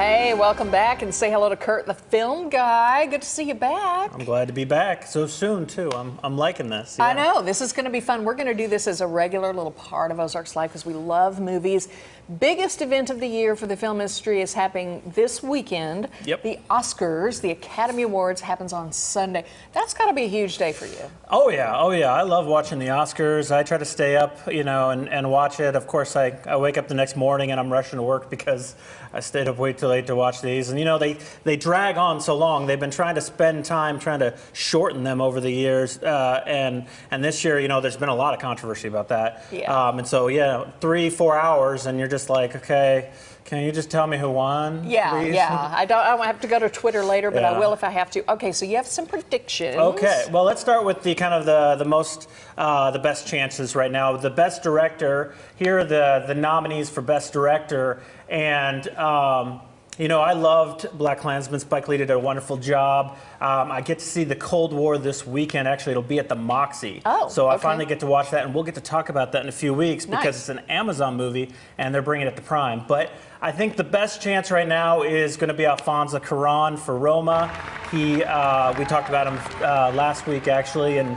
Hey, welcome back, and say hello to Kurt, the film guy. Good to see you back. I'm glad to be back so soon, too. I'm liking this. Yeah. I know. This is going to be fun. We're going to do this as a regular little part of Ozarks Life because we love movies. Biggest event of the year for the film industry is happening this weekend. Yep. The Oscars, the Academy Awards, happens on Sunday. That's got to be a huge day for you. Oh, yeah. Oh, yeah. I love watching the Oscars. I try to stay up, and watch it. Of course, I wake up the next morning and I'm rushing to work because I stayed up way too late to watch these. And, they drag on so long. They've been trying to spend time trying to shorten them over the years. And this year, there's been a lot of controversy about that. Yeah. And so, 3-4 hours, and you're just like, okay, can you just tell me who won? Yeah, please? yeah. I don't have to go to Twitter later, but Yeah. I will if I have to. Okay, so you have some predictions. Okay, well, let's start with the kind of the best chances right now. The best director. Here are the nominees for best director, and I loved BlacKkKlansman. Spike Lee did a wonderful job. I get to see the Cold War this weekend. Actually, it'll be at the Moxie. Oh, so I okay. finally get to watch that, and we'll get to talk about that in a few weeks because Nice. it's an Amazon movie, and they're bringing it to Prime. But I think the best chance right now is going to be Alfonso Cuarón for Roma. We talked about him last week, actually, and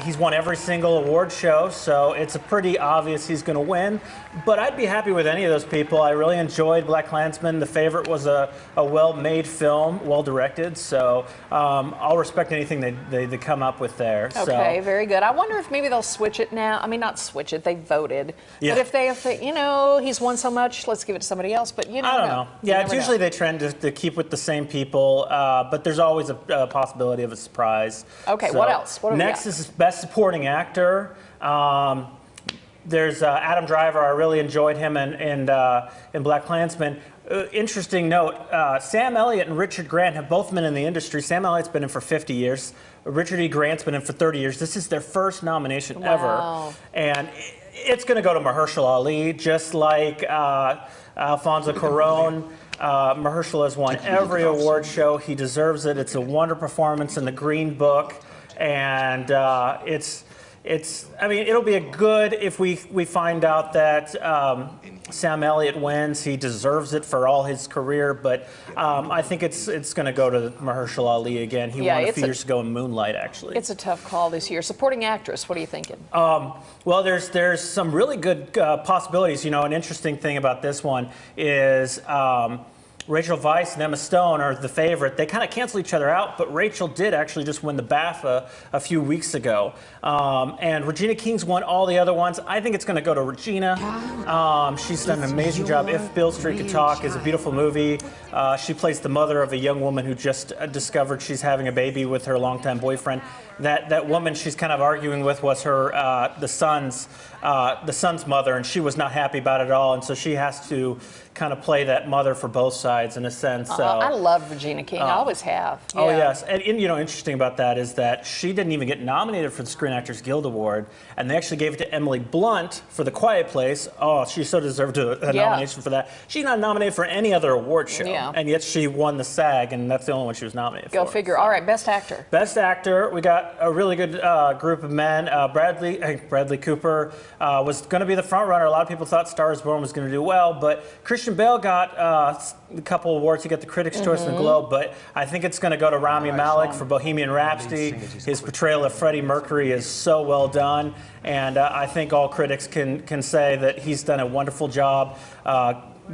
he's won every single award show, so it's a pretty obvious he's going to win. But I'd be happy with any of those people. I really enjoyed BlacKkKlansman. The Favorite was a well-made film, well-directed, so I'll respect anything they come up with there. Okay, very good. I wonder if maybe they'll switch it now. I mean, not switch it. They voted. Yeah. But if they, he's won so much, let's give it to somebody else. But I don't know. Yeah, it's usually they trend to keep with the same people, but there's always a possibility of a surprise. Okay, what else? What do we next got? is Best Supporting Actor. There's Adam Driver. I really enjoyed him in BlacKkKlansman. Interesting note, Sam Elliott and Richard Grant have both been in the industry. Sam Elliott's been in for 50 years. Richard E. Grant's been in for 30 years. This is their first nomination ever. And it's going to go to Mahershala Ali, just like Alfonso Cuarón. Mahershala has won every award show. He deserves it. It's a wonderful performance in The Green Book. And it'll be a good if we find out that Sam Elliott wins. He deserves it for all his career, but I think it's going to go to Mahershala Ali again. He won a few years ago in Moonlight, actually. It's a tough call this year. Supporting actress, what are you thinking? Well, there's some really good possibilities. An interesting thing about this one is Rachel Weisz and Emma Stone are the favorite. They kind of cancel each other out, but Rachel did actually just win the BAFTA a few weeks ago. And Regina King's won all the other ones. I think it's going to go to Regina. She's done an amazing job. If Beale Street Could Talk is a beautiful movie. She plays the mother of a young woman who just discovered she's having a baby with her longtime boyfriend. That woman she's kind of arguing with was her the son's mother, and she was not happy about it at all, and so she has to kind of play that mother for both sides in a sense. I love Regina King. I always have. Yeah. Oh yes, and interesting about that is that she didn't even get nominated for the Screen Actors Guild Award, and they actually gave it to Emily Blunt for The Quiet Place. Oh, she so deserved a nomination for that. She's not nominated for any other award show, and yet she won the SAG, and that's the only one she was nominated for. Go figure. All right, Best Actor. Best Actor, we got a really good group of men. Bradley Cooper was going to be the front runner. A lot of people thought Star is Born was going to do well, but Christian Bale got a couple awards. He got the Critics' Choice and the Globe, but I think it's going to go to Rami Malek for Bohemian Rhapsody. His portrayal of Freddie Mercury is so well done, and I think all critics can say that he's done a wonderful job.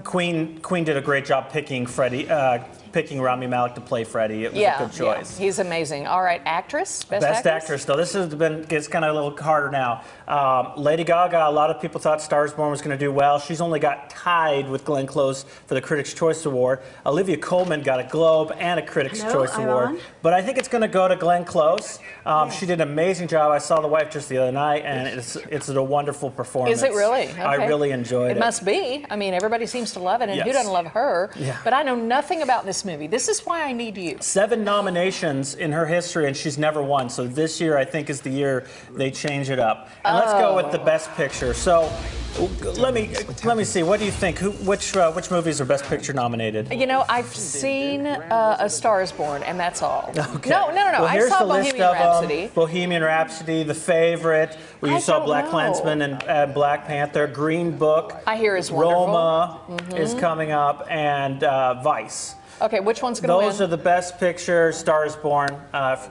Queen did a great job picking picking Rami Malek to play Freddie. It was a good choice. Yeah, he's amazing. All right, actress? Best actress, though. This gets kind of a little harder now. Lady Gaga, a lot of people thought Star is Born was going to do well. She's only got tied with Glenn Close for the Critics' Choice Award. Olivia Colman got a Globe and a Critics' Choice Award. But I think it's going to go to Glenn Close. She did an amazing job. I saw The Wife just the other night, and it's a wonderful performance. Is it really? Okay. I really enjoyed it. It must be. I mean, everybody seems to love it, and who doesn't love her? Yeah. But I know nothing about this this movie. This is why I need you. 7 nominations in her history, and she's never won. So this year, I think, is the year they change it up. And let's go with the Best Picture. So let me see. What do you think? Which movies are Best Picture nominated? You know, I've seen A Star Is Born, and that's all. Okay. No. Well, I here's saw the list Bohemian of Rhapsody. Bohemian Rhapsody, The Favorite, where you I saw don't Black know. Klansman and Black Panther, Green Book. I hear is wonderful. Roma is coming up, and Vice. Okay, which one's going to win? Those are the Best Picture. Star is Born.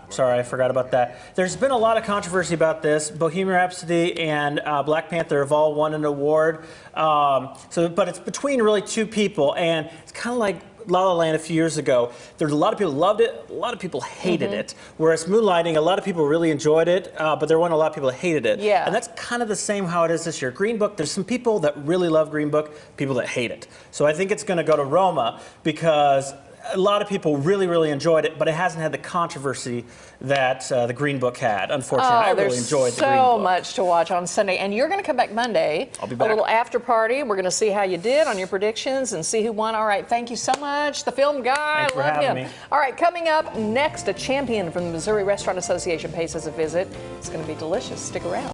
Sorry, I forgot about that. There's been a lot of controversy about this. Bohemian Rhapsody and Black Panther have all won an award. But it's between really 2 people, and it's kind of like La La Land a few years ago. There's a lot of people who loved it, a lot of people hated it. Whereas Moonlighting, a lot of people really enjoyed it, but there weren't a lot of people that hated it. Yeah. And that's kind of the same how it is this year. Green Book, there's some people that really love Green Book, people that hate it. So I think it's going to go to Roma because a lot of people really, really enjoyed it, but it hasn't had the controversy that the Green Book had. Unfortunately, I really enjoyed the Green Book. There's so much to watch on Sunday, and you're going to come back Monday. I'll be back. A little after party. We're going to see how you did on your predictions and see who won. All right, thank you so much, the film guy. Thanks for Love having him. me. All right, coming up next, a champion from the Missouri Restaurant Association pays us a visit. It's going to be delicious. Stick around.